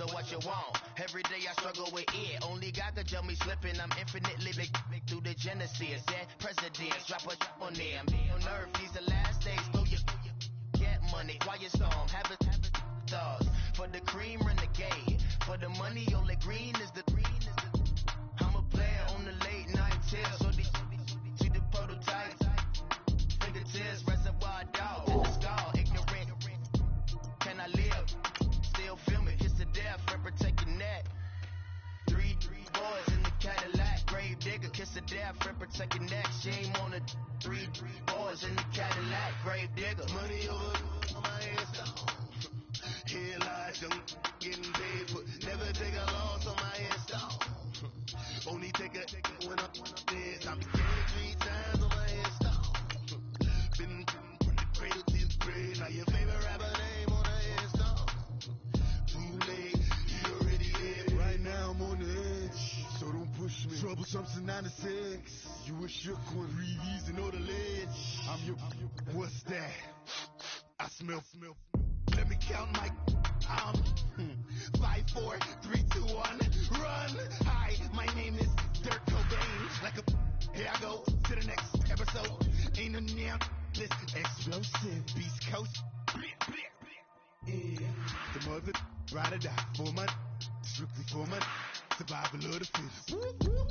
so what you want? Every day I struggle with it. Only God could tell me slipping. I'm infinitely big through the Genesis. And presidents drop a on there. I'm on earth, these the last days. Throw your get money, quiet storm, have a thoughts. For the cream, renegade. For the money, only green is the I'm a player on the late night tier. So these see the prototype. Fingertips, reservoir dog. In the skull, ignorant. Can I live? Still film it, kiss to death, rep protect your neck. Three boys in the Cadillac, grave digger, kiss to death, rep protect your neck. Shame on the three boys in the Cadillac, grave digger. Money over on my hands down. Here lies young, getting paid for. Never take a loss on my hands down. Only take a when I'm dead. I became 3 times on my hands down. Been from the cradle to the grave. Now your favorite rapper name on the hands down. Too late, you already dead. Right now I'm on the edge, so don't push me. Trouble something 96. You a shook one, breathe easy, know the ledge. I'm your, what's that? I smell. Let me count my, 5, 4, 3, 2, 1, run. Hi, my name is Dirk Cobain. Like a, here I go to the next episode. Ain't no damn this explosive Beast Coast. Yeah, the mother ride or die for my, strictly for my. Survival of the fittest.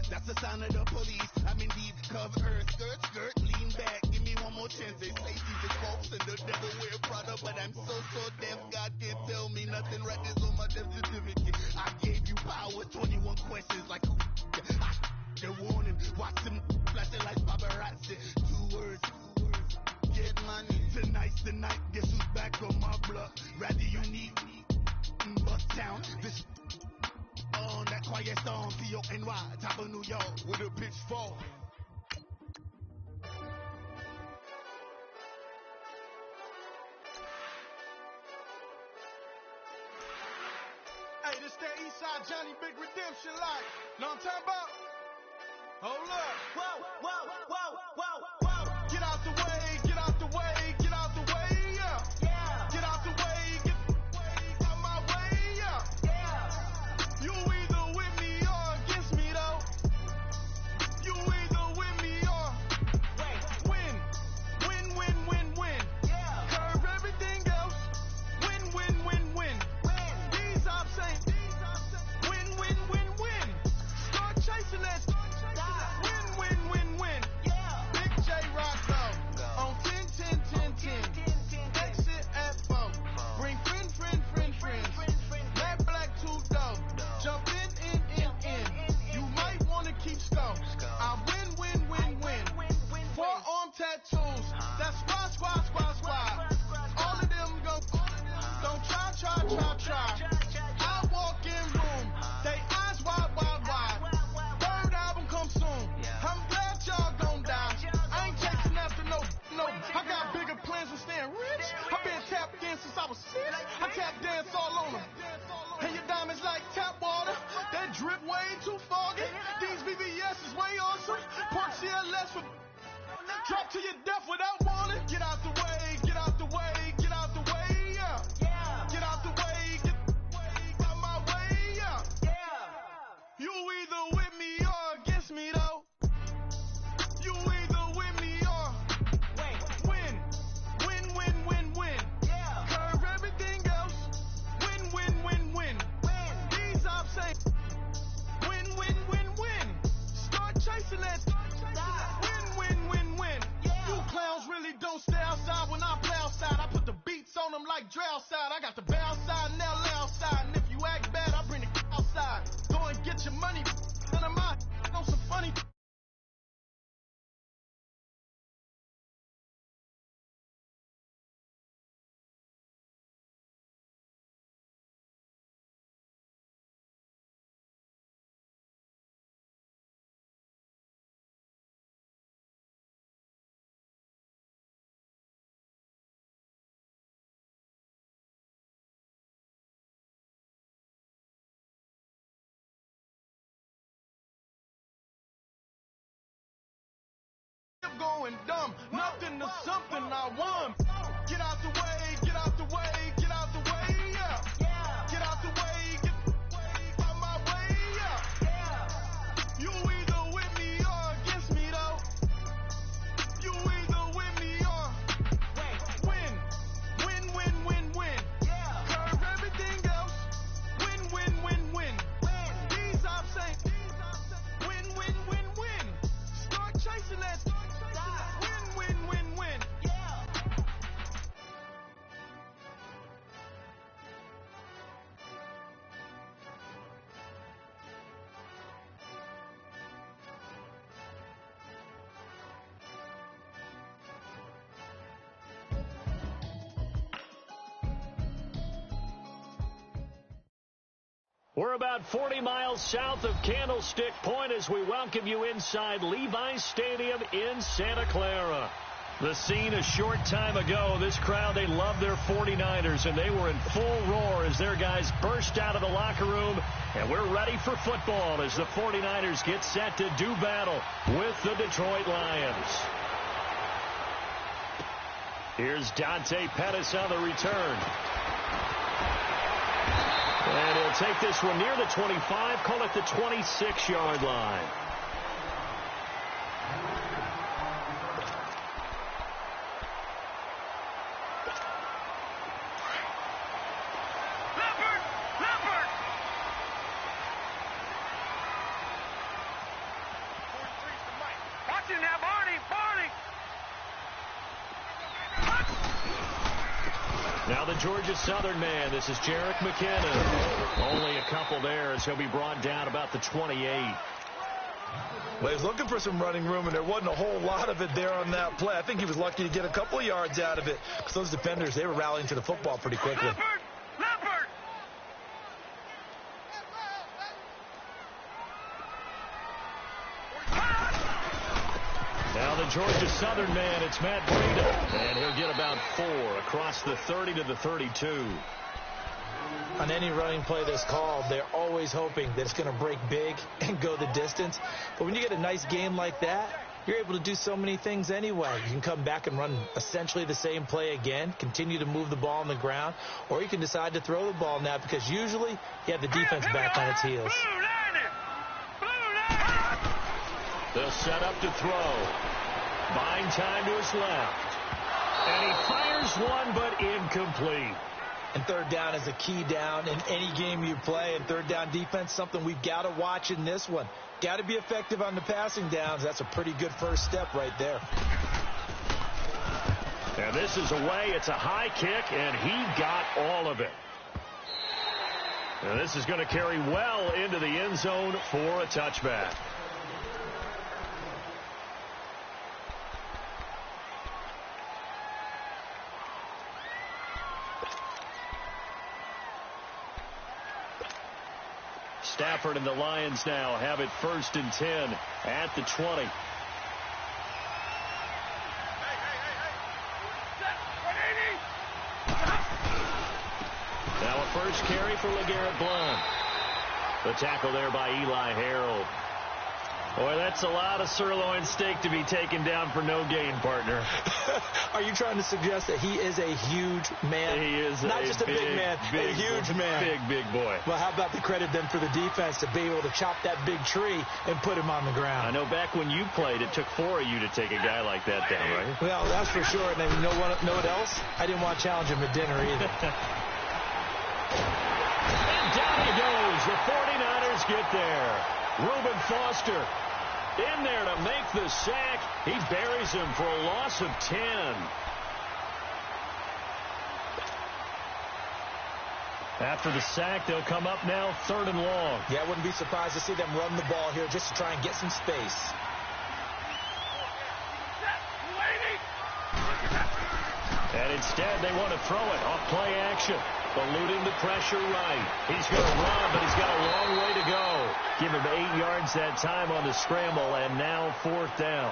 That's the sign of the police. I'm indeed cover earth, skirt, lean back. Give me one more chance. They say Jesus folks and the devil wear Prada, but I'm so deaf. God can't tell me nothing. Right this on my death certificate. I gave you power. 21 questions like who? The warning. Watch them flashing like paparazzi. 2 words. Get money. Tonight's the night. Guess who's back on my block? Rather unique. Bust town. This. On that quiet storm, T-O-N-Y, top of New York, with a pitchfork. Hey, this that Eastside Johnny Big Redemption like. Know what I'm talking about? Hold up. Whoa. Get out the way, get out the way, get out the way, yeah. Get out the way, get out my way, yeah. You either with me or against me though. You either with me or win. Curve everything else. Win. These ops ain't win. Start chasing that. Win. Big J Rock though. On 10. Exit at 4. Bring friend. Black too dope. Jump in. You might wanna keep score. I win. Forearm tattoos. That's squad. All of them go. Don't try. I walk in room. They eyes wide. Third album come soon. I'm glad y'all gon' die. I ain't chasing after no. I got bigger plans than staying rich. I've been tapped in since I was 6. I tap dance all on them. And your diamonds like tap water. That drip way too foggy. These VVS is way awesome. Pork CLS for drop to your death without warning. Get out the way, yeah. Get out the way, get out my way, yeah. You either with me or against me though. You either with me or win. Curve everything else. Win. These ops ain't win. Start chasing that. Win. You clowns really don't stay outside when I play outside. I put the beats on them like Dre outside. I got the bow side and now lay outside. And if you act bad, I bring the outside. Go and get your money. None of my know some funny. Going dumb, nothing to something I won. Get out the way, yeah. Get out the way, We're about 40 miles south of Candlestick Point as we welcome you inside Levi's Stadium in Santa Clara. The scene a short time ago, this crowd, they love their 49ers, and they were in full roar as their guys burst out of the locker room. And we're ready for football as the 49ers get set to do battle with the Detroit Lions. Here's Dante Pettis on the return. And he'll take this one near the 25, call it the 26-yard line. Now the Georgia Southern man. This is Jerick McKinnon. Only a couple there as he'll be brought down about the 28. Well, he was looking for some running room, and there wasn't a whole lot of it there on that play. I think he was lucky to get a couple of yards out of it because those defenders, they were rallying to the football pretty quickly. Now the Georgia Southern man, it's Matt Breida, and he'll get about 4 across the 30 to the 32. On any running play that's called, they're always hoping that it's going to break big and go the distance. But when you get a nice game like that, you're able to do so many things anyway. You can come back and run essentially the same play again, continue to move the ball on the ground, or you can decide to throw the ball now because usually you have the defense back on its heels. They'll set up to throw. Buying time to his left. And he fires one, but incomplete. And third down is a key down in any game you play. And third down defense, something we've got to watch in this one. Got to be effective on the passing downs. That's a pretty good first step right there. And this is away. It's a high kick, and he got all of it. And this is going to carry well into the end zone for a touchback. Stafford and the Lions now have it 1st and 10 at the 20. Now a first carry for LeGarrette Blount. The tackle there by Eli Harold. Boy, that's a lot of sirloin steak to be taken down for no gain, partner. Are you trying to suggest that he is a huge man? He is not just a big man, a huge man. Big boy. Well, how about the credit then for the defense to be able to chop that big tree and put him on the ground? I know back when you played, it took 4 of you to take a guy like that down, right? Well, that's for sure. And you know what else? I didn't want to challenge him at dinner either. And down he goes. The 49ers get there. Reuben Foster in there to make the sack. He buries him for a loss of 10. After the sack, they'll come up now 3rd and long. Yeah, I wouldn't be surprised to see them run the ball here just to try and get some space. And instead, they want to throw it off play action. Eluding the pressure right. He's going to run, but he's got a long way to go. Give him 8 yards that time on the scramble, and now 4th down.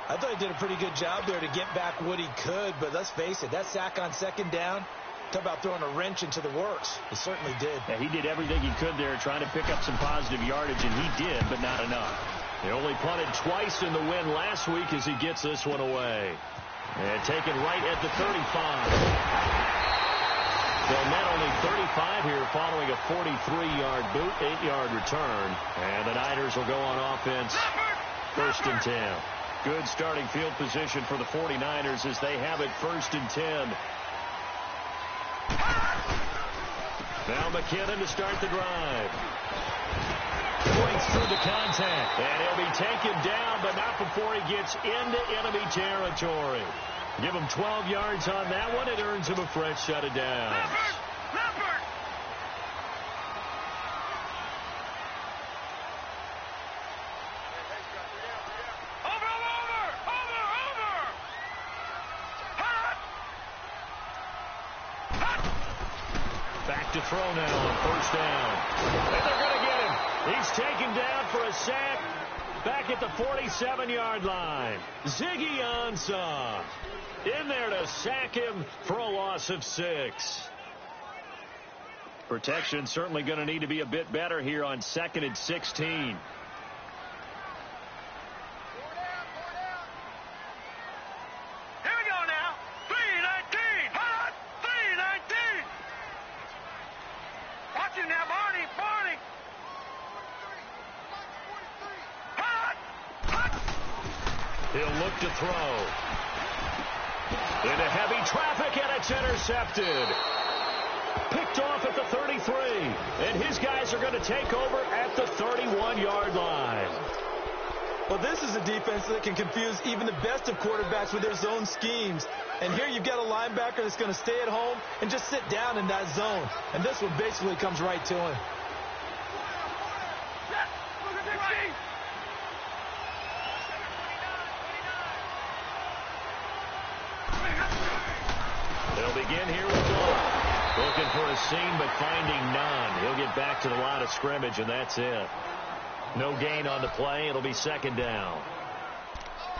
I thought he did a pretty good job there to get back what he could, but let's face it, that sack on 2nd down, talk about throwing a wrench into the works. He certainly did. Yeah, he did everything he could there trying to pick up some positive yardage, and he did, but not enough. He only punted twice in the win last week as he gets this one away. And taken right at the 35. So net only 35 here following a 43-yard boot, 8-yard return. And the Niners will go on offense 1st and 10. Good starting field position for the 49ers as they have it 1st and 10. Now McKinnon to start the drive. Points through the contact. And he'll be taken down, but not before he gets into enemy territory. Give him 12 yards on that one. It earns him a fresh set of downs. Back look to throw now on first down. And they're going to get him. He's taken down for a sack back at the 47-yard line. Ziggy Ansah in there to sack him for a loss of 6. Protection certainly going to need to be a bit better here on 2nd and 16. He'll look to throw. Into heavy traffic, and it's intercepted. Picked off at the 33. And his guys are going to take over at the 31-yard line. Well, this is a defense that can confuse even the best of quarterbacks with their zone schemes. And here you've got a linebacker that's going to stay at home and just sit down in that zone. And this one basically comes right to him. They'll begin here with Goff. Looking for a seam, but finding none. He'll get back to the line of scrimmage, and that's it. No gain on the play. It'll be 2nd down.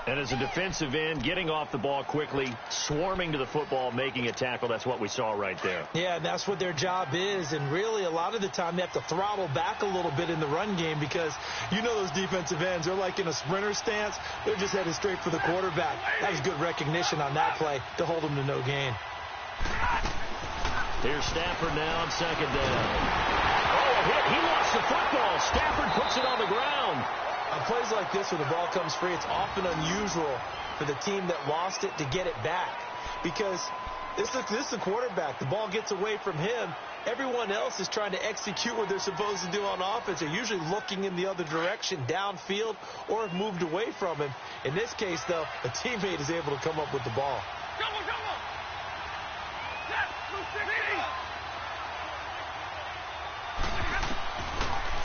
And as a defensive end, getting off the ball quickly, swarming to the football, making a tackle, that's what we saw right there. Yeah, that's what their job is. And really, a lot of the time, they have to throttle back a little bit in the run game because you know those defensive ends, they're like in a sprinter stance. They're just headed straight for the quarterback. That was good recognition on that play to hold them to no gain. Here's Stafford now on 2nd down. Oh, a hit. He lost the football. Stafford puts it on the ground. On plays like this where the ball comes free, it's often unusual for the team that lost it to get it back because this is the quarterback. The ball gets away from him. Everyone else is trying to execute what they're supposed to do on offense. They're usually looking in the other direction, downfield, or have moved away from him. In this case, though, a teammate is able to come up with the ball.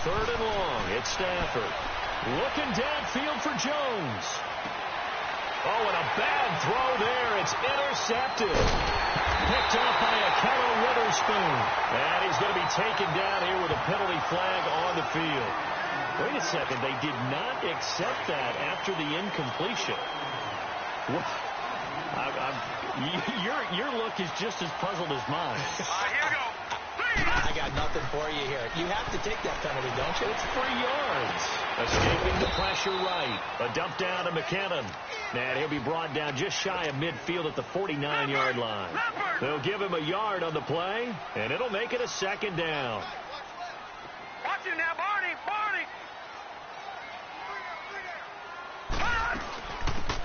Third and long. It's Stafford. Looking downfield for Jones. Oh, and a bad throw there. It's intercepted. Picked off by Akello Witherspoon. And he's going to be taken down here with a penalty flag on the field. Wait a second. They did not accept that after the incompletion. Your look is just as puzzled as mine. Here we go. I got nothing for you here. You have to take that penalty, don't you? It's 3 yards. Escaping the pressure right. A dump down to McKinnon. And he'll be brought down just shy of midfield at the 49-yard line. They'll give him a yard on the play, and it'll make it a 2nd down. Watch him now, Barney.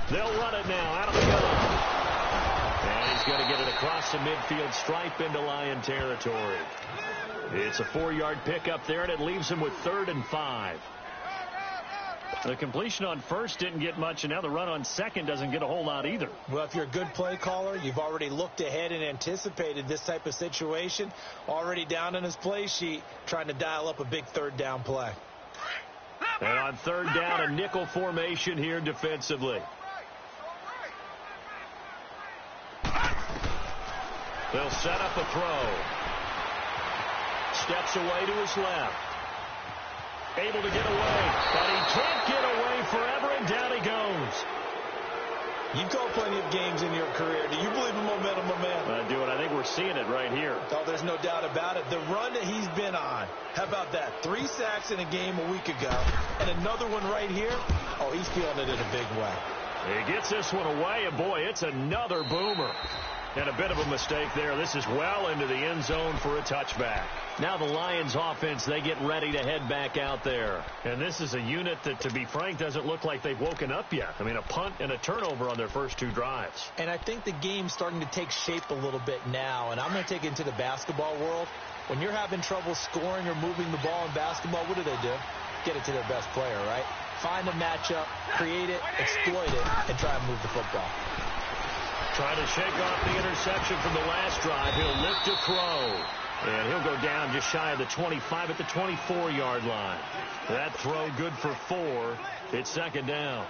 They'll run it now out of the gun. And he's going to get it across the midfield stripe into Lion territory. It's a 4-yard pickup there, and it leaves him with 3rd and 5. The completion on first didn't get much, and now the run on second doesn't get a whole lot either. Well, if you're a good play caller, you've already looked ahead and anticipated this type of situation. Already down in his play sheet, trying to dial up a big 3rd down play. And on 3rd down, a nickel formation here defensively. They'll set up a throw. Steps away to his left. Able to get away, but he can't get away forever, and down he goes. You've called plenty of games in your career. Do you believe in momentum, my man? I do, and I think we're seeing it right here. Oh, there's no doubt about it. The run that he's been on, how about that? 3 sacks in a game a week ago, and another one right here. Oh, he's feeling it in a big way. He gets this one away, and boy, it's another boomer. And a bit of a mistake there. This is well into the end zone for a touchback. Now the Lions offense, they get ready to head back out there. And this is a unit that, to be frank, doesn't look like they've woken up yet. I mean, a punt and a turnover on their first 2 drives. And I think the game's starting to take shape a little bit now. And I'm going to take it into the basketball world. When you're having trouble scoring or moving the ball in basketball, what do? Get it to their best player, right? Find a matchup, create it, exploit it, and try and move the football. Trying to shake off the interception from the last drive. He'll lift to throw. And he'll go down just shy of the 25 at the 24-yard line. That throw good for 4. It's 2nd down.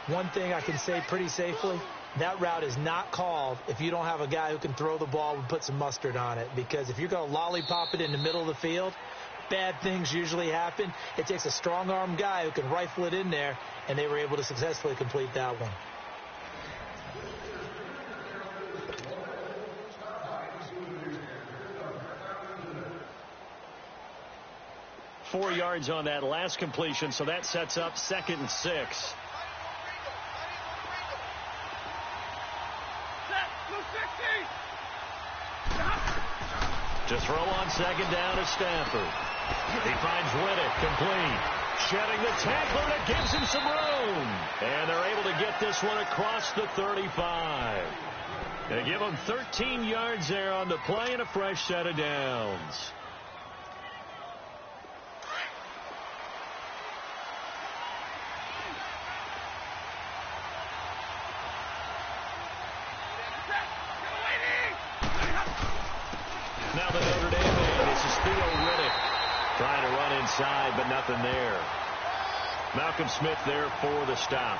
One thing I can say pretty safely, that route is not called if you don't have a guy who can throw the ball and put some mustard on it. Because if you're going to lollipop it in the middle of the field, bad things usually happen. It takes a strong-arm guy who can rifle it in there, and they were able to successfully complete that one. Four yards on that last completion, so that sets up 2nd and 6. To throw on 2nd down is Stafford. He finds Riddick, complete. Shedding the tackler, that gives him some room. And they're able to get this one across the 35. They give him 13 yards there on the play and a fresh set of downs. Now the Notre Dame man, this is Theo Riddick trying to run inside, but nothing there. Malcolm Smith there for the stop.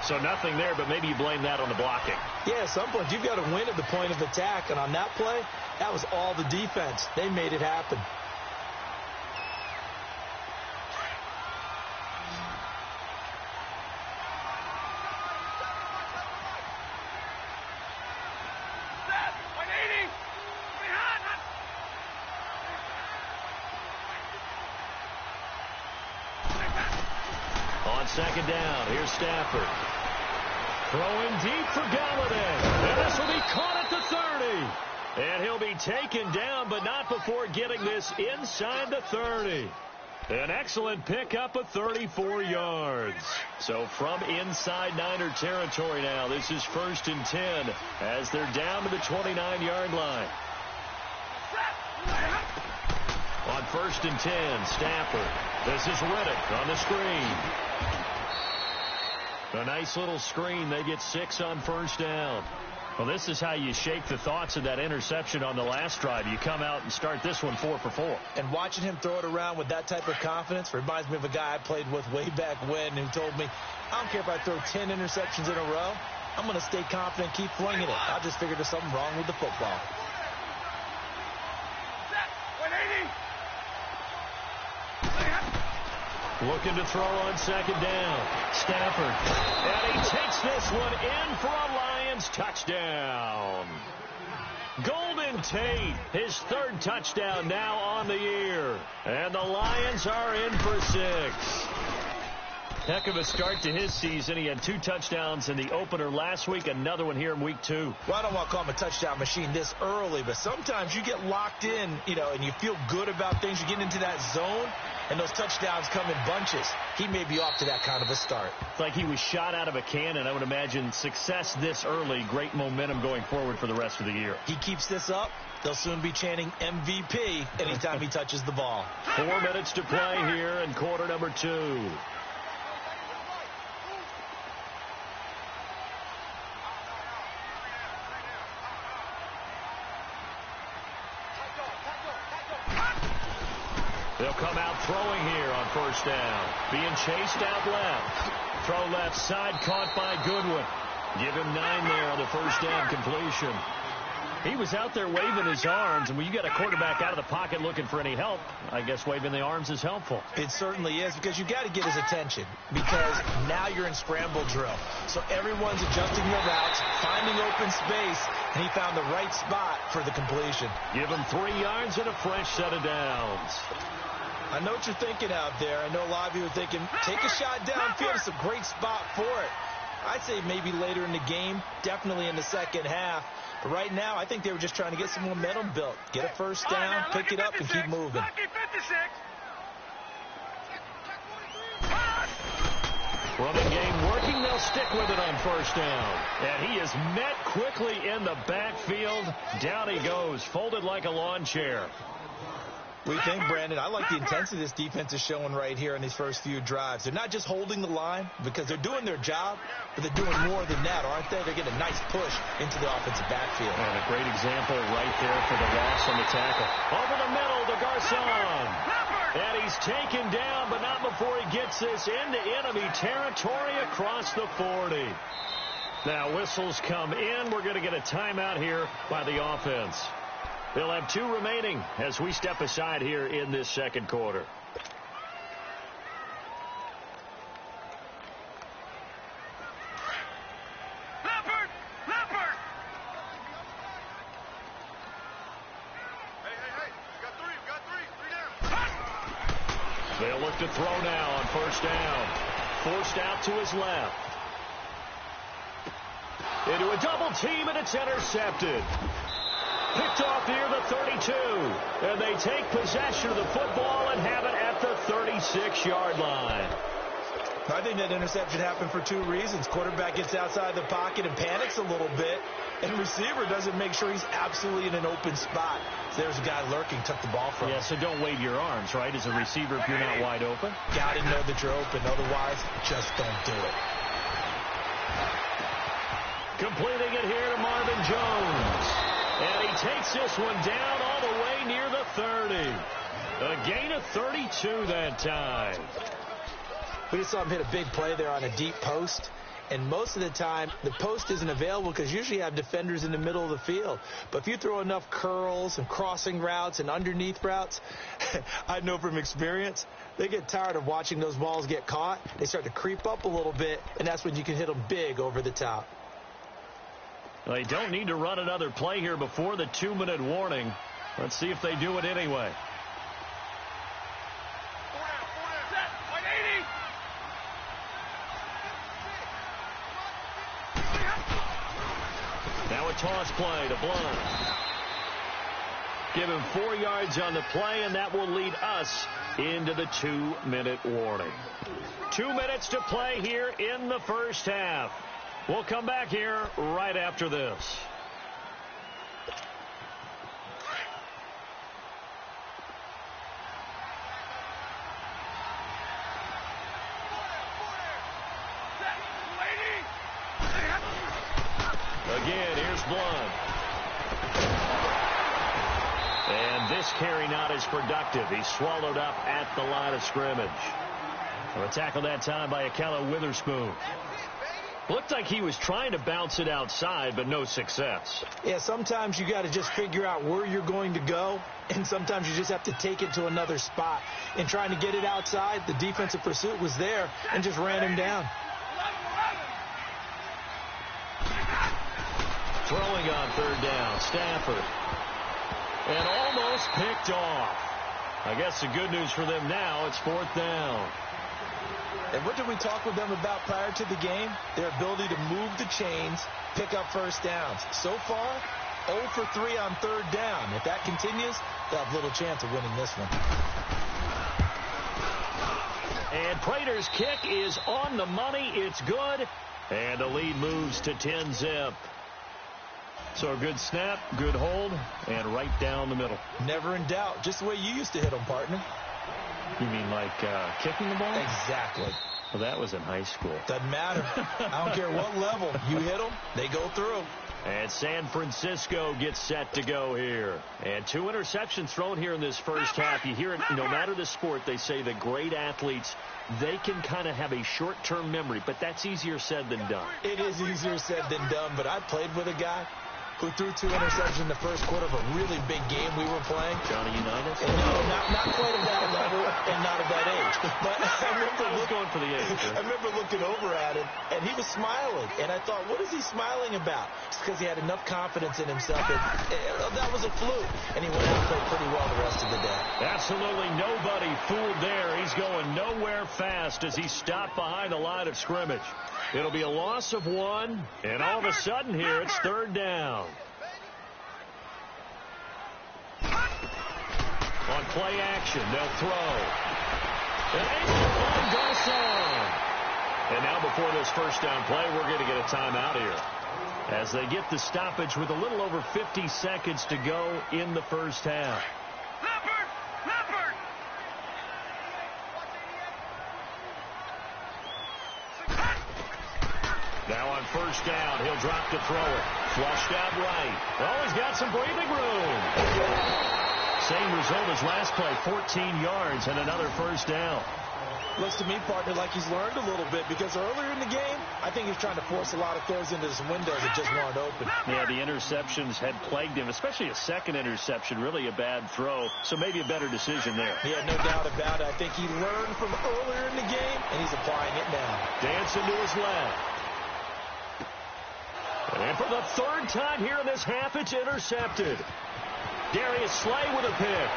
So nothing there, but maybe you blame that on the blocking. Yeah, at some point you've got to win at the point of attack, and on that play, that was all the defense. They made it happen. On 2nd down, here's Stafford. Throwing deep for Galladay. And this will be caught at the 30. And he'll be taken down, but not before getting this inside the 30. An excellent pickup of 34 yards. So from inside Niner territory now, this is 1st and 10 as they're down to the 29-yard line. On 1st and 10, Stafford. This is Riddick on the screen. A nice little screen. They get 6 on 1st down. Well, this is how you shake the thoughts of that interception on the last drive. You come out and start this one 4 for 4. And watching him throw it around with that type of confidence reminds me of a guy I played with way back when who told me, I don't care if I throw 10 interceptions in a row. I'm going to stay confident, keep flinging it. I just figured there's something wrong with the football. Looking to throw on 2nd down. Stafford. And he takes this one in for a Lions touchdown. Golden Tate, his 3rd touchdown now on the year. And the Lions are in for 6. Heck of a start to his season. He had 2 touchdowns in the opener last week, another one here in week 2. Well, I don't want to call him a touchdown machine this early, but sometimes you get locked in, and you feel good about things. You get into that zone, and those touchdowns come in bunches. He may be off to that kind of a start. It's like he was shot out of a cannon. I would imagine success this early, great momentum going forward for the rest of the year. He keeps this up, they'll soon be chanting MVP anytime he touches the ball. 4 minutes to play here in quarter number 2. They'll come out throwing here on 1st down. Being chased out left. Throw left side, caught by Goodwin. Give him 9 there on the 1st down completion. He was out there waving his arms, and when you got a quarterback out of the pocket looking for any help, I guess waving the arms is helpful. It certainly is, because you got to get his attention, because now you're in scramble drill. So everyone's adjusting their routes, finding open space, and he found the right spot for the completion. Give him 3 yards and a fresh set of downs. I know what you're thinking out there. I know a lot of you are thinking, take a shot downfield. It's a great spot for it. I'd say maybe later in the game, definitely in the second half. But right now, I think they were just trying to get some momentum built. Get a 1st down, pick it up, and keep moving. Running game working. They'll stick with it on 1st down. And he is met quickly in the backfield. Down he goes, folded like a lawn chair. What do you think, Brandon? I like the intensity this defense is showing right here in these first few drives. They're not just holding the line because they're doing their job, but they're doing more than that, aren't they? They're getting a nice push into the offensive backfield. And a great example right there for the loss on the tackle. Over the middle to Garcon. And he's taken down, but not before he gets this into enemy territory across the 40. Now whistles come in. We're going to get a timeout here by the offense. They'll have 2 remaining as we step aside here in this second quarter. They'll look to throw now on first down. Forced out to his left. Into a double team, and it's intercepted. Picked off near the 32. And they take possession of the football and have it at the 36-yard line. I think that interception happened for 2 reasons. Quarterback gets outside the pocket and panics a little bit, and receiver doesn't make sure he's absolutely in an open spot. So there's a guy lurking, took the ball from him. Yeah, so don't wave your arms, right, as a receiver if you're not wide open? Got to know that you're open. Otherwise, just don't do it. Completing it here to Marvin Jones. And he takes this one down all the way near the 30. A gain of 32 that time. We just saw him hit a big play there on a deep post. And most of the time, the post isn't available because usually you have defenders in the middle of the field. But if you throw enough curls and crossing routes and underneath routes, I know from experience, they get tired of watching those balls get caught. They start to creep up a little bit, and that's when you can hit them big over the top. They don't need to run another play here before the 2-minute warning. Let's see if they do it anyway. Now a toss play to Blunt. Give him 4 yards on the play, and that will lead us into the 2-minute warning. 2 minutes to play here in the first half. We'll come back here right after this. Again, here's Blunt. And this carry not as productive. He's swallowed up at the line of scrimmage. A tackle that time by Akella Witherspoon. Looked like he was trying to bounce it outside, but no success. Yeah, sometimes you got to just figure out where you're going to go, and sometimes you just have to take it to another spot. In trying to get it outside, the defensive pursuit was there and just ran him down. Throwing on third down, Stafford. And almost picked off. I guess the good news for them now, it's 4th down. And what did we talk with them about prior to the game? Their ability to move the chains, pick up first downs. So far, 0 for 3 on third down. If that continues, they'll have little chance of winning this one. And Prater's kick is on the money. It's good. And the lead moves to 10-zip. So a good snap, good hold, and right down the middle. Never in doubt. Just the way you used to hit them, partner. You mean like kicking the ball? Exactly. Well, that was in high school. Doesn't matter. I don't care what level. You hit them, they go through. And San Francisco gets set to go here. And 2 interceptions thrown here in this first half. You hear it, no matter the sport, they say the great athletes, they can kind of have a short-term memory, but that's easier said than done. It is easier said than done, but I played with a guy who threw 2 interceptions in the first quarter of a really big game we were playing. Johnny Unitas? No, not quite of that level and not of that age. But I remember looking over at him, and he was smiling. And I thought, what is he smiling about? It's because he had enough confidence in himself that that was a fluke. And he went out and played pretty well the rest of the day. Absolutely nobody fooled there. He's going nowhere fast as he stopped behind the line of scrimmage. It'll be a loss of 1, and all of a sudden here, it's 3rd down. On play action, they'll throw. And Aiden goes on. And now before this first down play, we're going to get a timeout here, as they get the stoppage with a little over 50 seconds to go in the first half. Now on first down, he'll drop to throw it. Flushed out right. Oh, he's got some breathing room. Same result as last play, 14 yards and another first down. Looks to me, partner, like he's learned a little bit, because earlier in the game, I think he's trying to force a lot of throws into some windows that just weren't open. Yeah, the interceptions had plagued him, especially a second interception, really a bad throw, so maybe a better decision there. Yeah, no doubt about it. I think he learned from earlier in the game, and he's applying it now. Dancing to his left. And for the third time here in this half, it's intercepted. Darius Slay with a pick.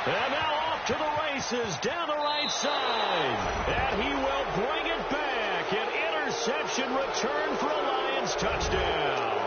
And now off to the races down the right side. And he will bring it back. An interception return for a Lions touchdown.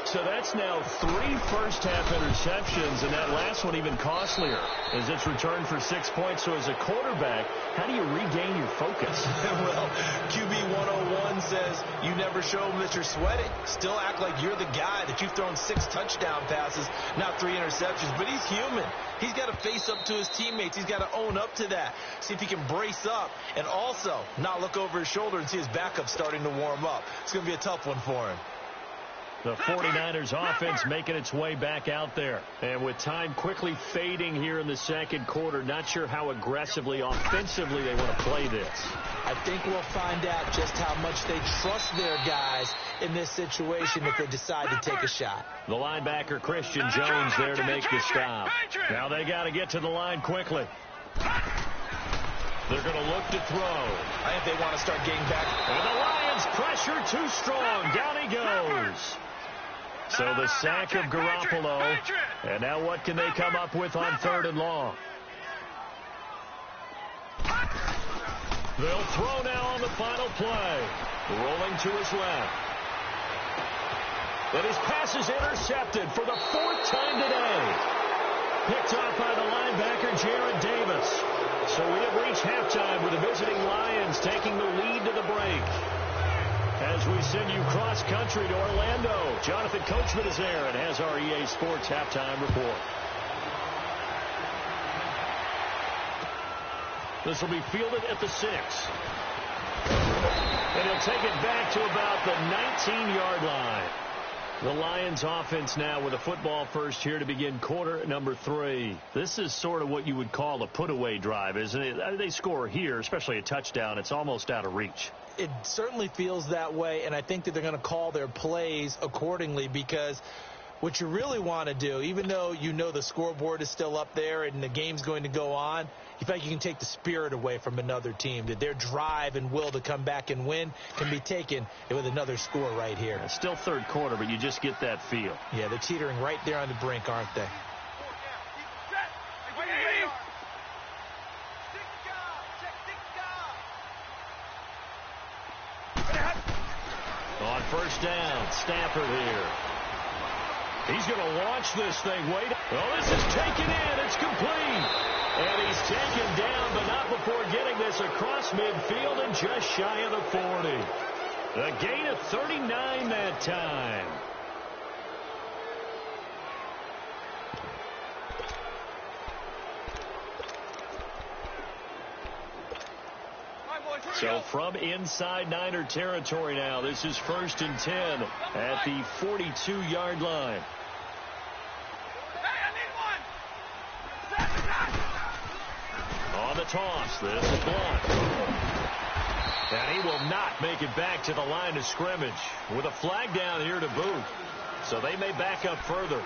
So that's now 3 first-half interceptions, and that last one even costlier as it's returned for 6 points. So as a quarterback, how do you regain your focus? Well, QB101 says you never show them that you're sweating. Still act like you're the guy, that you've thrown 6 touchdown passes, not 3 interceptions. But he's human. He's got to face up to his teammates. He's got to own up to that. See if he can brace up and also not look over his shoulder and see his backup starting to warm up. It's going to be a tough one for him. The 49ers offense making its way back out there. And with time quickly fading here in the second quarter, not sure how aggressively, offensively they want to play this. I think we'll find out just how much they trust their guys in this situation if they decide to take a shot. The linebacker, Christian Jones, there to make the stop. Now they got to get to the line quickly. They're going to look to throw. I think they want to start getting back. And the Lions pressure too strong. Down he goes. So the sack of Garoppolo. And now what can they come up with on 3rd and long? They'll throw now on the final play. Rolling to his left. But his pass is intercepted for the 4th time today. Picked off by the linebacker, Jarrad Davis. So we have reached halftime with the visiting Lions taking the lead to the break. As we send you cross-country to Orlando, Jonathan Coachman is there and has our EA Sports halftime report. This will be fielded at the 6. And he'll take it back to about the 19-yard line. The Lions offense now with a football first here to begin quarter number 3. This is sort of what you would call a put-away drive, isn't it? They score here, especially a touchdown. It's almost out of reach. It certainly feels that way, and I think that they're going to call their plays accordingly, because what you really want to do, even though you know the scoreboard is still up there and the game's going to go on, you feel like you can take the spirit away from another team, that their drive and will to come back and win can be taken with another score right here. It's still 3rd quarter, but you just get that feel. Yeah, they're teetering right there on the brink, aren't they? On 1st down, Stafford here. He's going to launch this thing. Wait. Oh, this is taken in. It's complete. And he's taken down, but not before getting this across midfield and just shy of the 40. A gain of 39 that time. So from inside Niner territory now, this is 1st and 10 at the 42-yard line. On the toss, this is blocked. And he will not make it back to the line of scrimmage with a flag down here to boot. So they may back up further.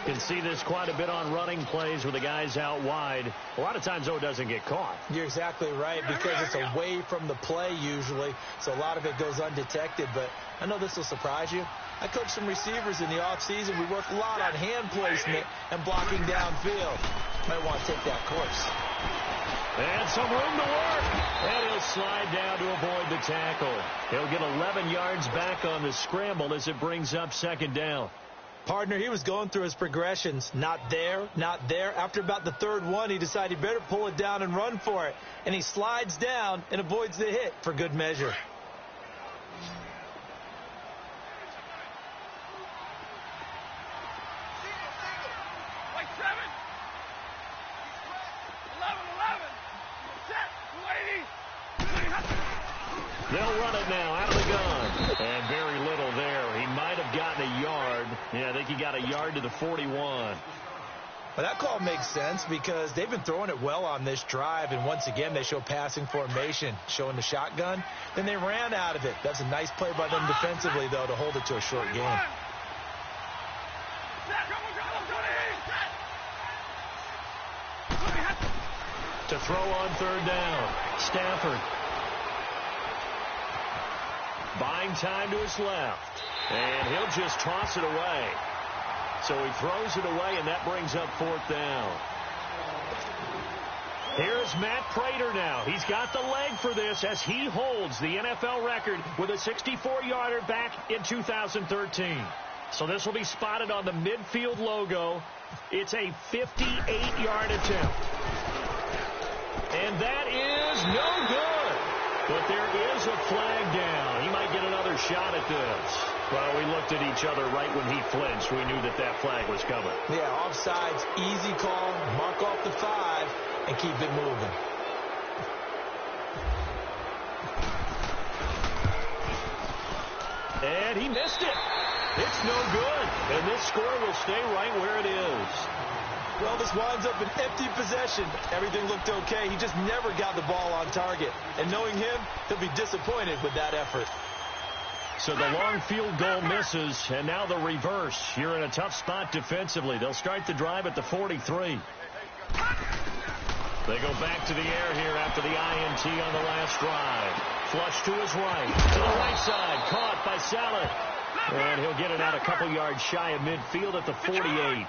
Can see this quite a bit on running plays with the guys out wide. A lot of times, though, it doesn't get caught. You're exactly right, because it's away from the play usually, so a lot of it goes undetected. But I know this will surprise you. I coached some receivers in the offseason. We worked a lot on hand placement and blocking downfield. Might want to take that course. And some room to work. And he'll slide down to avoid the tackle. He'll get 11 yards back on the scramble as it brings up 2nd down. Partner, he was going through his progressions. Not there, not there. After about the 3rd one, he decided he better pull it down and run for it. And he slides down and avoids the hit for good measure. They'll run it now out of the gun. And very little there. He might have gotten a yard, Yeah, I think he got a yard to the 41. Well, that call makes sense because they've been throwing it well on this drive, and once again, they show passing formation, showing the shotgun. Then they ran out of it. That's a nice play by them defensively, though, to hold it to a short game. To throw on third down, Stafford. Buying time to his left, and he'll just toss it away. So he throws it away, and that brings up fourth down. Here's Matt Prater now. He's got the leg for this as he holds the NFL record with a 64-yarder back in 2013. So this will be spotted on the midfield logo. It's a 58-yard attempt. And that is no good. But there is a flag down. He might get another shot at this. Well, we looked at each other right when he flinched. We knew that that flag was coming. Yeah, offsides, easy call. Mark off the 5 and keep it moving. And he missed it. It's no good. And this score will stay right where it is. Well, this winds up an empty possession. Everything looked okay. He just never got the ball on target. And knowing him, he'll be disappointed with that effort. So the long field goal misses, and now the reverse. You're in a tough spot defensively. They'll start the drive at the 43. They go back to the air here after the INT on the last drive. Flush to his right. To the right side. Caught by Saleh. And he'll get it out a couple yards shy of midfield at the 48.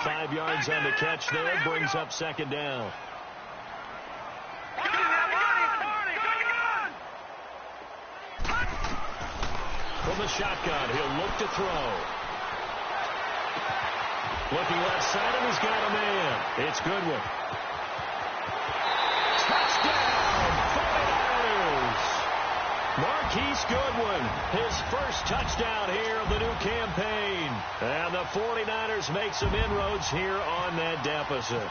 5 yards on the catch there. Brings up second down. From the shotgun, he'll look to throw. Looking left side, and he's got a man. It's Goodwin. Touchdown, 49ers! Marquise Goodwin, his first touchdown here of the new campaign. And the 49ers make some inroads here on that deficit.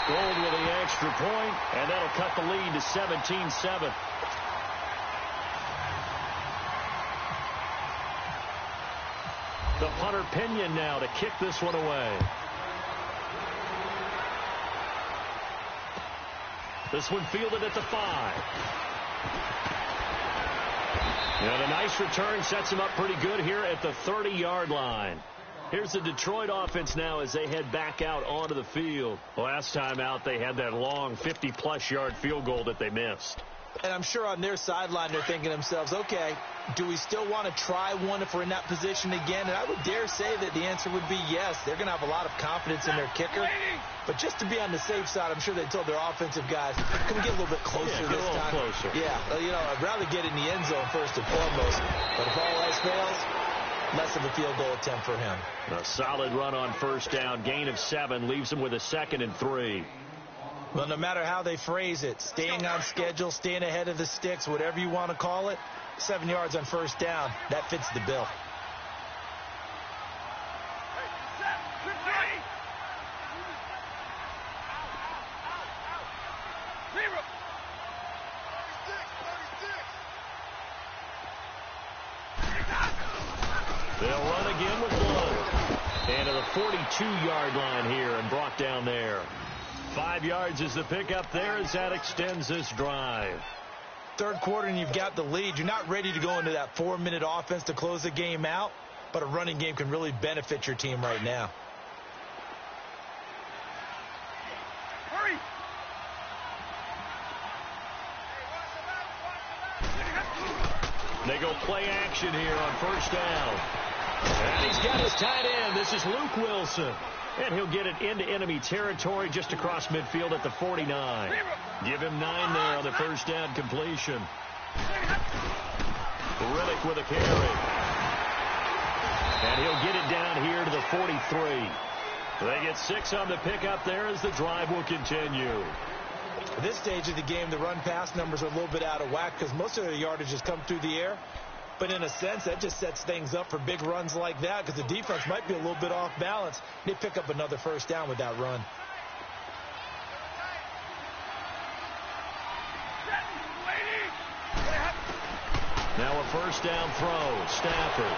Gold with the extra point, and that'll cut the lead to 17-7. The punter Pinion now to kick this one away. This one fielded at the 5. And a nice return sets him up pretty good here at the 30-yard line. Here's the Detroit offense now as they head back out onto the field. Last time out, they had that long 50-plus yard field goal that they missed. And I'm sure on their sideline they're thinking to themselves, okay, do we still want to try one if we're in that position again? And I would dare say that the answer would be yes. They're going to have a lot of confidence in their kicker. But just to be on the safe side, I'm sure they told their offensive guys, can we get a little bit closer this time? Closer. Yeah, you know, I'd rather get in the end zone first and foremost. But if all else fails, less of a field goal attempt for him. A solid run on first down. Gain of 7 leaves him with a 2nd and 3. Well, no matter how they phrase it, staying on schedule, staying ahead of the sticks, whatever you want to call it, 7 yards on first down, that fits the bill. They'll run again with Blood. And to the 42-yard line here and brought down there. 5 yards is the pickup there as that extends this drive. Third quarter and you've got the lead. You're not ready to go into that 4-minute offense to close the game out, but a running game can really benefit your team right now. Hurry! They go play action here on first down. And he's got his tight end. This is Luke Wilson. And he'll get it into enemy territory just across midfield at the 49. Give him 9 there on the first down completion. Riddick with a carry. And he'll get it down here to the 43. They get 6 on the pickup there as the drive will continue. At this stage of the game, the run-pass numbers are a little bit out of whack because most of their yardage has come through the air. But in a sense, that just sets things up for big runs like that because the defense might be a little bit off balance. They pick up another first down with that run. Now a first down throw. Stafford.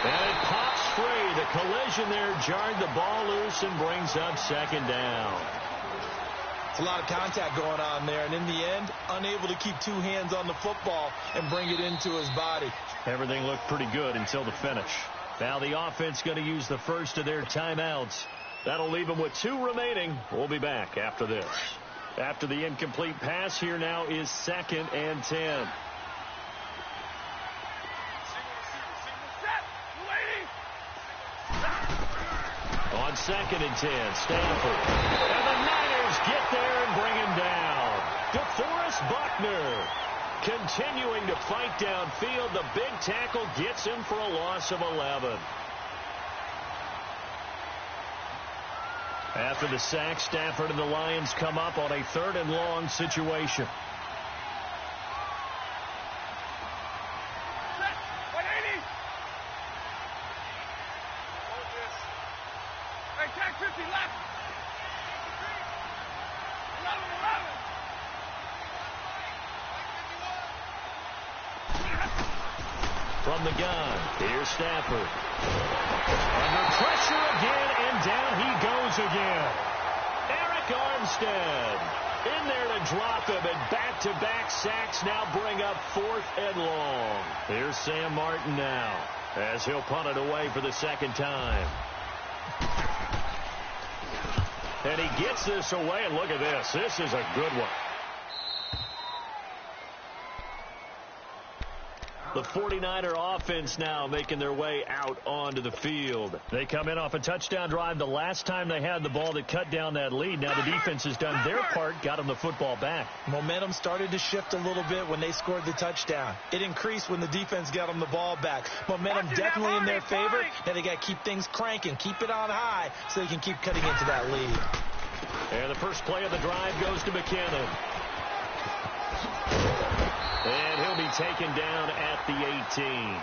And it pops free. The collision there jarred the ball loose and brings up second down. It's a lot of contact going on there, and in the end, unable to keep two hands on the football and bring it into his body. Everything looked pretty good until the finish. Now the offense going to use the first of their timeouts. That'll leave them with 2 remaining. We'll be back after this. After the incomplete pass, here now is 2nd and 10. On 2nd and 10, Stanford. And the Niners get there and bring him down. DeForest Buckner continuing to fight downfield. The big tackle gets him for a loss of 11. After the sack, Stafford and the Lions come up on a 3rd and long situation. From the gun, here's Stafford. Under pressure again, and down he goes again. Eric Armstead in there to drop him, and back-to-back sacks now bring up 4th and long. Here's Sam Martin now, as he'll punt it away for the 2nd time. And he gets this away, and look at this. This is a good one. The 49er offense now making their way out onto the field. They come in off a touchdown drive the last time they had the ball that cut down that lead. Now the defense has done their part, got them the football back. Momentum started to shift a little bit when they scored the touchdown. It increased when the defense got them the ball back. Momentum definitely in their favor. Now they got to keep things cranking, keep it on high so they can keep cutting into that lead. And the first play of the drive goes to McKinnon. And he'll be taken down at the 18.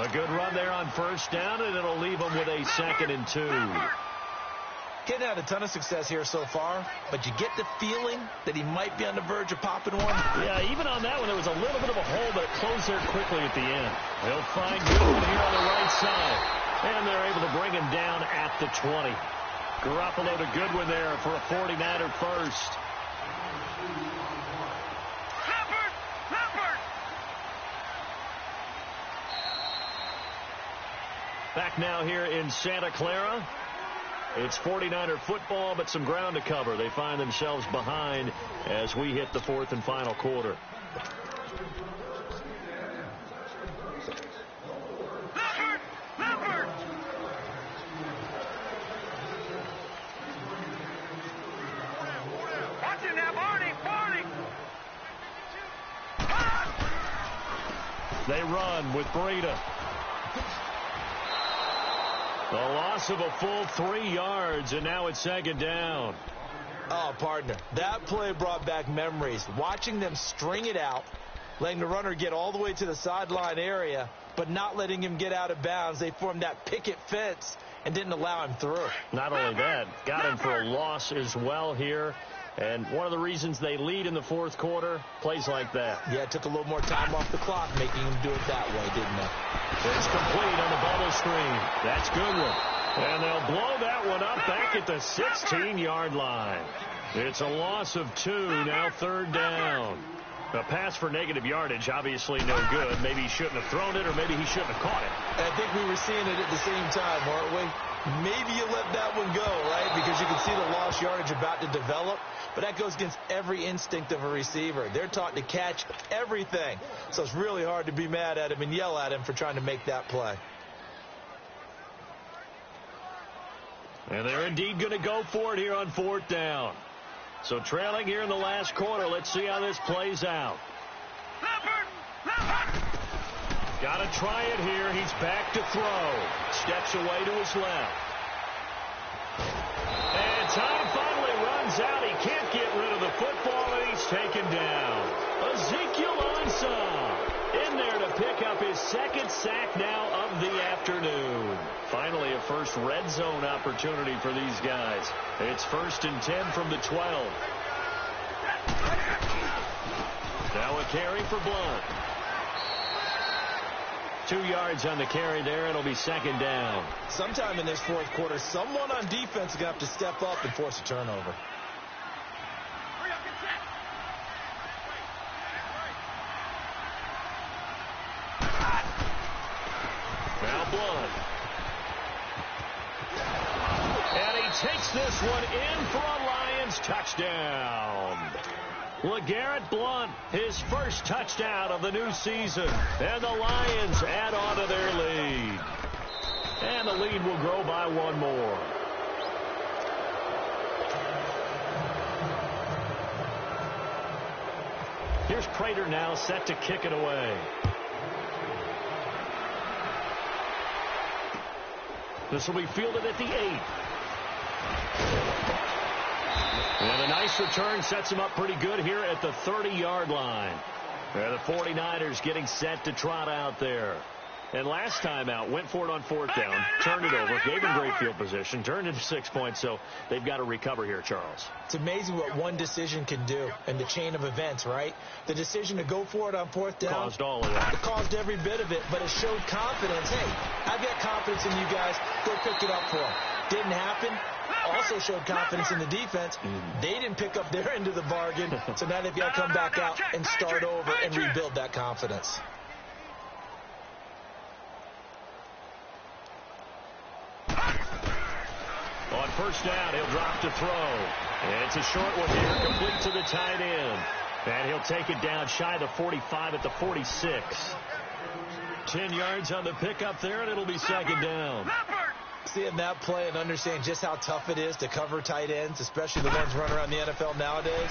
A good run there on first down, and it'll leave him with a 2nd and 2. He hasn't had a ton of success here so far, but you get the feeling that he might be on the verge of popping one. Yeah, even on that one, there was a little bit of a hole, but it closed there quickly at the end. He'll find Goodwin here on the right side, and they're able to bring him down at the 20. Garoppolo to Goodwin there for a 49er first. Back now here in Santa Clara. It's 49er football, but some ground to cover. They find themselves behind as we hit the 4th and final quarter. They run with Breida. The loss of a full 3 yards, and now it's 2nd down. Oh, partner, that play brought back memories. Watching them string it out, letting the runner get all the way to the sideline area, but not letting him get out of bounds. They formed that picket fence and didn't allow him through. Not only that, got him for a loss as well here. And one of the reasons they lead in the 4th quarter, plays like that. Yeah, it took a little more time off the clock, making him do it that way, didn't it? It's complete on the bubble screen. That's Goodwin. And they'll blow that one up back at the 16-yard line. It's a loss of 2, now 3rd down. A pass for negative yardage, obviously no good. Maybe he shouldn't have thrown it, or maybe he shouldn't have caught it. I think we were seeing it at the same time, weren't we? Maybe you let that one go, right? Because you can see the lost yardage about to develop. But that goes against every instinct of a receiver. They're taught to catch everything. So it's really hard to be mad at him and yell at him for trying to make that play. And they're indeed going to go for it here on 4th down. So trailing here in the last quarter. Let's see how this plays out. Got to try it here. He's back to throw. Steps away to his left. And time finally runs out. He can't get rid of the football, and he's taken down. Ezekiel Ansah in there to pick up his 2nd sack now of the afternoon. Finally, a first red zone opportunity for these guys. It's 1st and 10 from the 12. Now a carry for Blunt. 2 yards on the carry there. It'll be second down. Sometime in this fourth quarter, someone on defense is going to have to step up and force a turnover. Now Blunt. And he takes this one in for a Lions touchdown. LeGarrette Blunt, his first touchdown of the new season. And the Lions add on to their lead. And the lead will grow by one more. Here's Prater now set to kick it away. This will be fielded at the 8. And a nice return sets him up pretty good here at the 30-yard line. And the 49ers getting set to trot out there. And last time out, went for it on fourth down, turned it over, gave him great field position, turned into 6 points, so they've got to recover here, Charles. It's amazing what one decision can do in the chain of events, right? The decision to go for it on fourth down caused all of that. It caused every bit of it, but it showed confidence. Hey, I've got confidence in you guys. Go pick it up for them. Didn't happen. Also showed confidence in the defense. They didn't pick up their end of the bargain, so now they've got to come back out and start over and rebuild that confidence. On first down, he'll drop to throw. And it's a short one here, complete to the tight end. And he'll take it down shy of the 45 at the 46. 10 yards on the pickup there, and it'll be second down. Seeing that play and understanding just how tough it is to cover tight ends, especially the ones running around the NFL nowadays,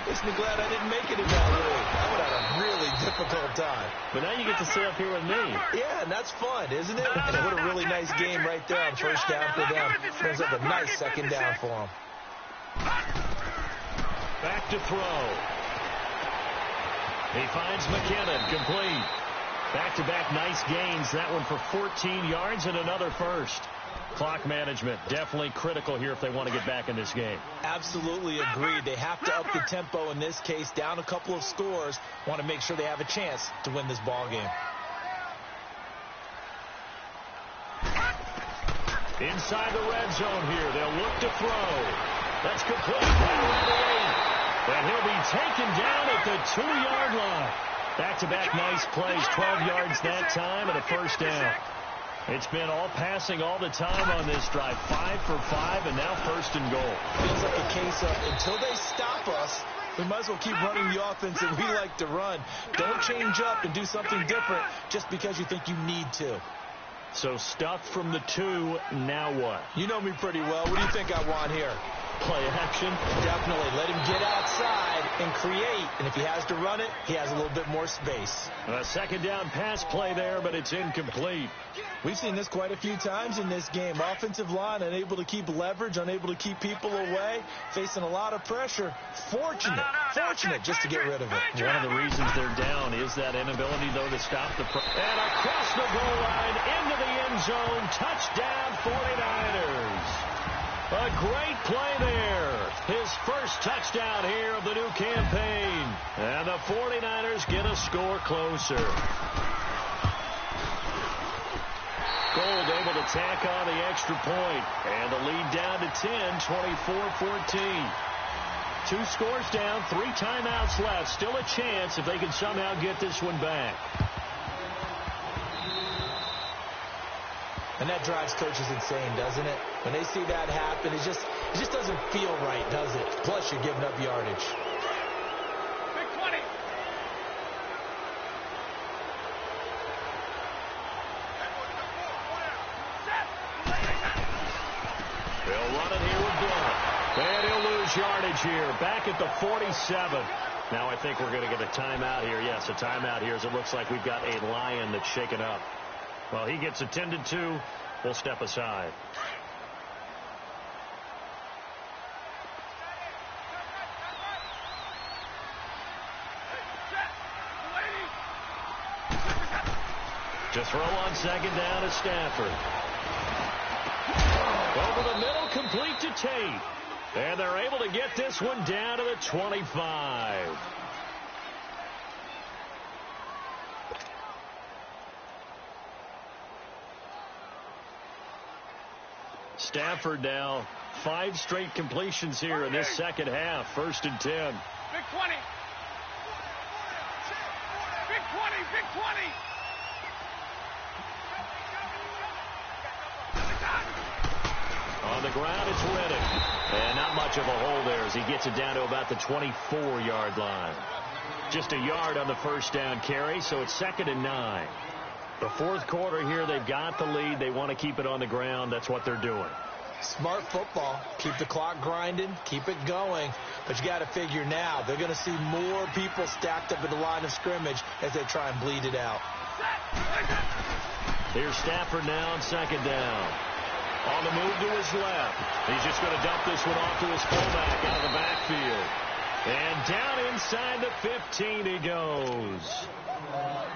makes me glad I didn't make it in that league. I would have a really difficult time. But now you get to sit up here with me. Yeah, and that's fun, isn't it? And what a really nice game right there on first down for them. Brings up a nice second down for them. Back to throw. He finds McKinnon, complete. Back-to-back nice gains. That one for 14 yards and another first. Clock management definitely critical here if they want to get back in this game. Absolutely agreed. They have to up the tempo in this case, down a couple of scores. Want to make sure they have a chance to win this ball game. Inside the red zone here. They'll look to throw. That's complete. Right around the 8. And he'll be taken down at the 2-yard line. Back-to-back nice plays. 12 yards that time and a first down. It's been all passing all the time on this drive. 5 for 5, and now first and goal. Feels like a case of until they stop us, we might as well keep running the offense that we like to run. Don't change up and do something different just because you think you need to. So stuffed from the 2, now what? You know me pretty well. What do you think I want here? Play action? Definitely. Let him get outside and create. And if he has to run it, he has a little bit more space. A second down pass play there, but it's incomplete. We've seen this quite a few times in this game. Offensive line unable to keep leverage, unable to keep people away, facing a lot of pressure. Fortunate just to get rid of it. One of the reasons they're down is that inability, though, to stop the and across the goal line into the end zone. Touchdown 49ers. A great play there. His first touchdown here of the new campaign. And the 49ers get a score closer. Gold able to tack on the extra point. And the lead down to 10, 24-14. 2 scores down, 3 timeouts left. Still a chance if they can somehow get this one back. And that drives coaches insane, doesn't it? When they see that happen, it just doesn't feel right, does it? Plus, you're giving up yardage. Big 20. They'll run it here with Blunt. And he'll lose yardage here. Back at the 47. Now I think we're going to get a timeout here. Yes, a timeout here as it looks like we've got a Lion that's shaken up. Well, he gets attended to. We'll step aside. To throw on second down is Stafford. Over the middle, complete to Tate. And they're able to get this one down to the 25. Stafford now 5 straight completions here in this second half. 1st and 10. Big 20. Big 20. Big 20. On the ground, it's Reddick. And not much of a hole there as he gets it down to about the 24-yard line. Just a yard on the first down carry, so it's 2nd and 9. The fourth quarter here, they've got the lead. They want to keep it on the ground. That's what they're doing. Smart football. Keep the clock grinding. Keep it going. But you got to figure now, they're going to see more people stacked up at the line of scrimmage as they try and bleed it out. Here's Stafford now on 2nd down. On the move to his left. He's just going to dump this one off to his fullback out of the backfield. And down inside the 15 he goes.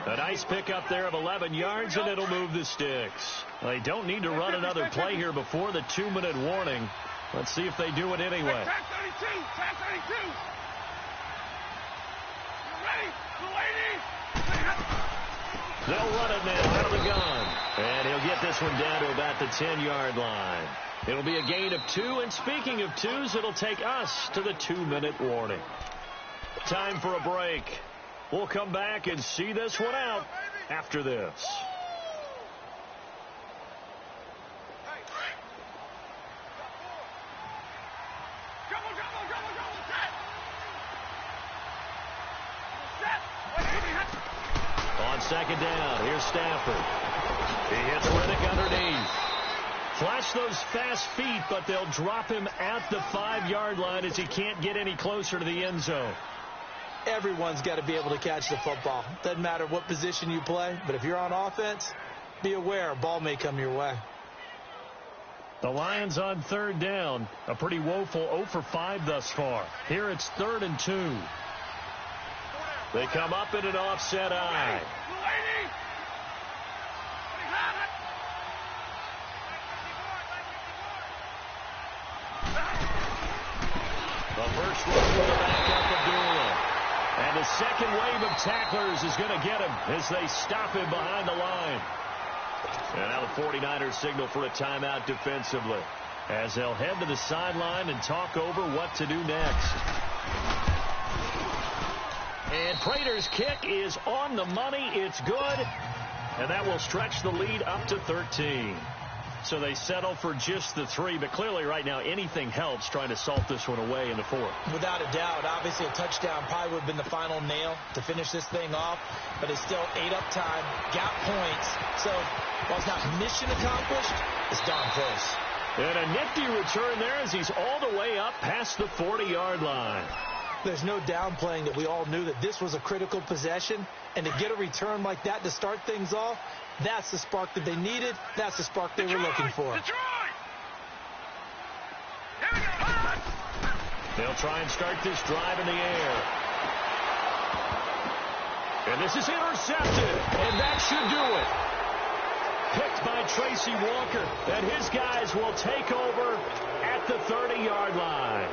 A nice pickup there of 11 yards, and it'll move the sticks. They don't need to run another play here before the 2-minute warning. Let's see if they do it anyway. Tag 32. Tag 32. You ready? They'll run it now out of the gun. And he'll get this one down to about the 10-yard line. It'll be a gain of 2, and speaking of 2s, it'll take us to the 2-minute warning. Time for a break. We'll come back and see this one out after this. On 2nd down, here's Stafford. He hits Reddick underneath. Flash those fast feet, but they'll drop him at the 5-yard line as he can't get any closer to the end zone. Everyone's got to be able to catch the football. Doesn't matter what position you play, but if you're on offense, be aware a ball may come your way. The Lions on 3rd down. A pretty woeful 0 for 5 thus far. Here it's 3rd and 2. They come up in an offset eye. The first one for the backup Abdullah. And the second wave of tacklers is going to get him as they stop him behind the line. And now the 49ers signal for a timeout defensively as they'll head to the sideline and talk over what to do next. And Prater's kick is on the money. It's good. And that will stretch the lead up to 13. So they settle for just the 3, but clearly right now anything helps trying to salt this one away in the 4th. Without a doubt, obviously a touchdown probably would have been the final nail to finish this thing off, but it's still 8 up time, got points, so while it's not mission accomplished, it's darn close. And a nifty return there as he's all the way up past the 40-yard line. There's no downplaying that we all knew that this was a critical possession, and to get a return like that to start things off, that's the spark that they needed. That's the spark they were looking for. They'll try and start this drive in the air. And this is intercepted, and that should do it. Picked by Tracy Walker, and his guys will take over at the 30-yard line.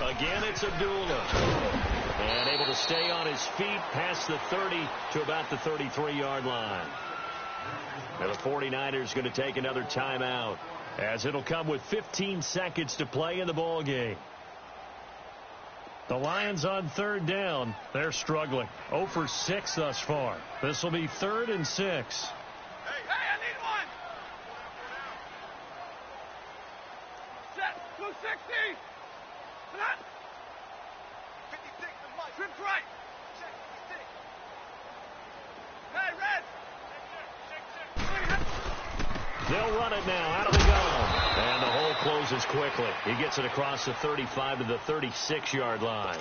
Again, it's Abdullah. And able to stay on his feet past the 30 to about the 33-yard line. Now the 49ers going to take another timeout as it'll come with 15 seconds to play in the ball game. The Lions on 3rd down. They're struggling. 0 for 6 thus far. This will be 3rd and 6. Hey, I need one. Set. 260. Flat. 56. Trip right. Check. 56. Hey, red. They'll run it now out of the gun. And the hole closes quickly. He gets it across the 35 to the 36-yard line.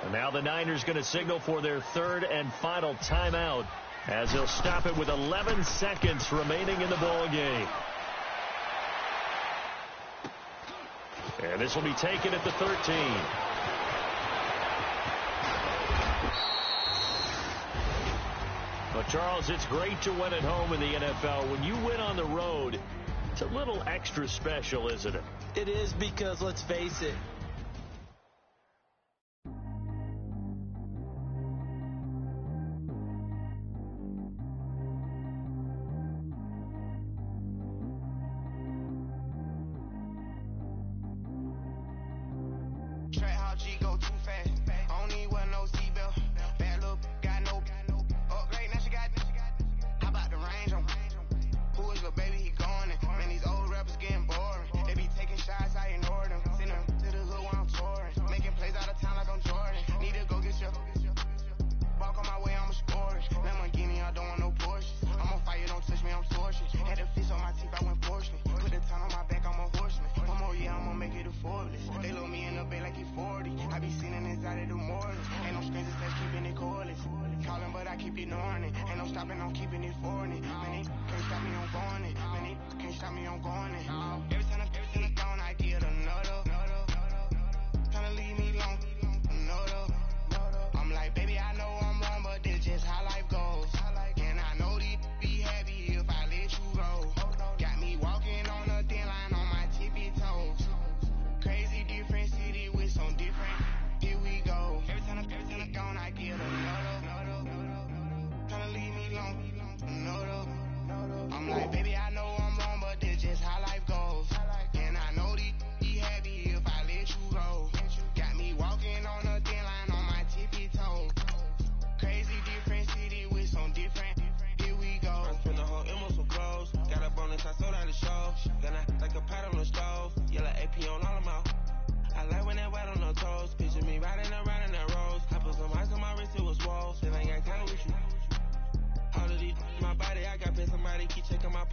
And now the Niners going to signal for their third and final timeout as they'll stop it with 11 seconds remaining in the ball game. And this will be taken at the 13. Well, Charles, it's great to win at home in the NFL. When you win on the road, it's a little extra special, isn't it? It is, because let's face it, Somebody keep checking my